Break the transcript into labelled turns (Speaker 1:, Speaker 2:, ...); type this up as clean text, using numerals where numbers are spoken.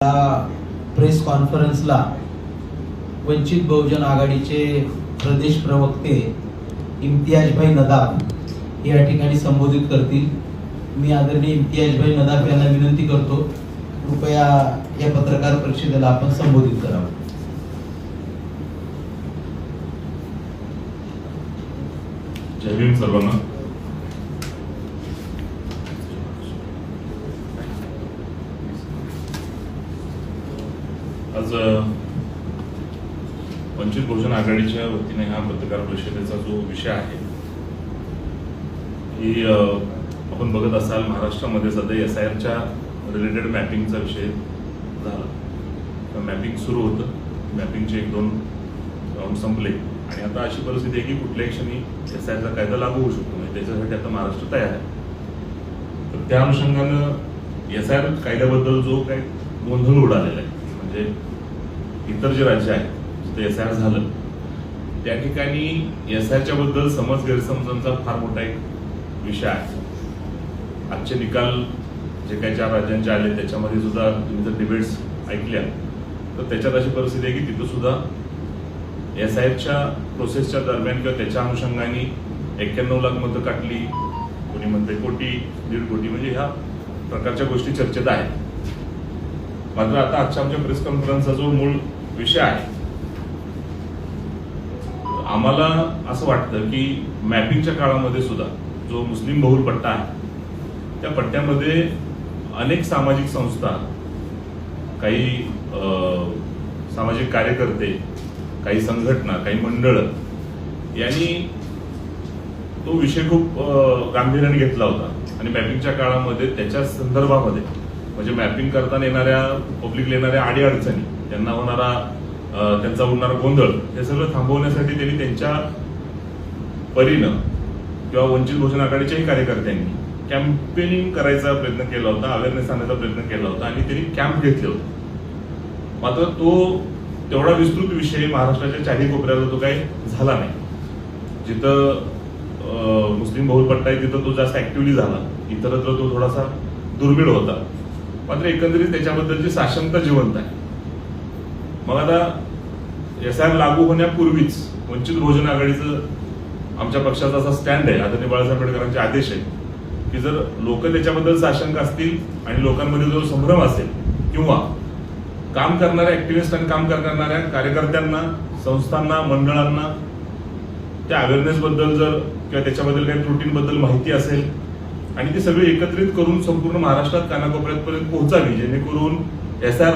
Speaker 1: Press कॉन्फरन्सला Vanchit Bahujan आघाडीचे प्रदेश प्रवक्ते इम्तियाजभाई नदाफ या ठिकाणी संबोधित करतील। मी आदरणीय इम्तियाजभाई नदाफ यांना विनंती करतो, कृपया या पत्रकार परिषदेला आपण संबोधित करावं।
Speaker 2: जय भीम सर्वांना। आज वंचित बहुजन आघाडीच्या वतीने हा पत्रकार परिषदेचा जो विषय आहे की आपण बघत असाल महाराष्ट्रामध्ये सध्या SIRच्या रिलेटेड मॅपिंगचा विषय झाला। मॅपिंग सुरू होतं, मॅपिंगचे 1-2 राऊंड संपले आणि आता अशी परिस्थिती आहे की कुठल्याही क्षणी SIRचा कायदा लागू होऊ शकतो। म्हणजे त्याच्यासाठी आता महाराष्ट्र तयार आहे। तर त्या अनुषंगानं SIR कायद्याबद्दल जो काही गोंधळ उडालेला आहे, म्हणजे इतर जे राज्य आहेत जिथे SIR झालं त्या ठिकाणी SIRच्या बद्दल समज गैरसमजांचा फार मोठा एक विषय आहे। आजचे निकाल जे काही 4 राज्यांचे आले त्याच्यामध्ये सुद्धा तुम्ही जर डिबेट्स ऐकल्या तर त्याच्यात अशी परिस्थिती आहे की तिथं सुद्धा SIRच्या प्रोसेसच्या दरम्यान किंवा त्याच्या अनुषंगाने 91 लाख मतं काढली, कोणी म्हणते कोटी 1.5 कोटी, म्हणजे ह्या प्रकारच्या गोष्टी चर्चेत आहेत। मात्र आता आजच्या आमच्या प्रेस कॉन्फरन्सचा जो मूळ विषय आहे, आम्हाला असं वाटतं की मॅपिंगच्या काळामध्ये सुद्धा जो मुस्लिम बहुल पट्टा आहे त्या पट्ट्यामध्ये अनेक सामाजिक संस्था, काही सामाजिक कार्यकर्ते, काही संघटना, काही मंडळ यांनी तो विषय खूप गांभीर्याने घेतला होता आणि मॅपिंगच्या काळामध्ये त्याच्या संदर्भामध्ये म्हणजे मॅपिंग करताना येणाऱ्या पब्लिकला येणाऱ्या अडीअडचणी, त्यांना होणारा त्यांचा होणारा गोंधळ, हे सगळं थांबवण्यासाठी त्यांनी त्यांच्या परीनं किंवा वंचित बहुजन आघाडीच्याही कार्यकर्त्यांनी कॅम्पेनिंग करायचा प्रयत्न केला होता, अवेअरनेस आणण्याचा प्रयत्न केला होता आणि त्यांनी कॅम्प घेतले होते। मात्र तो तेवढा विस्तृत विषय महाराष्ट्राच्या 4ही कोपऱ्याला तो काही झाला नाही। जिथं मुस्लिम बहुल पट्टा आहे तिथं तो जास्त ऍक्टिव्हली झाला, इतरत्र तो थोडासा दुर्मिळ होता। मात्र एकंदरीत त्याच्याबद्दलची साशंकता जिवंत आहे। मग आता SIR लागू होण्यापूर्वीच वंचित बहुजन आघाडीचं आमच्या पक्षाचा असा स्टँड आहे, आदरणीय बाळासाहेब आंबेडकरांचे आदेश आहे की जर लोक त्याच्याबद्दल साशंक असतील आणि लोकांमध्ये जो संभ्रम असेल किंवा काम करणाऱ्या ऍक्टिव्हिस्ट आणि काम करणाऱ्या कार्यकर्त्यांना, संस्थांना, मंडळांना त्या अवेअरनेस बद्दल जर किंवा त्याच्याबद्दल काही त्रुटींबद्दल माहिती असेल आणि ती सगळी एकत्रित करून संपूर्ण महाराष्ट्रात कानाकोपऱ्यापर्यंत पोहोचावी, जेणेकरून SIR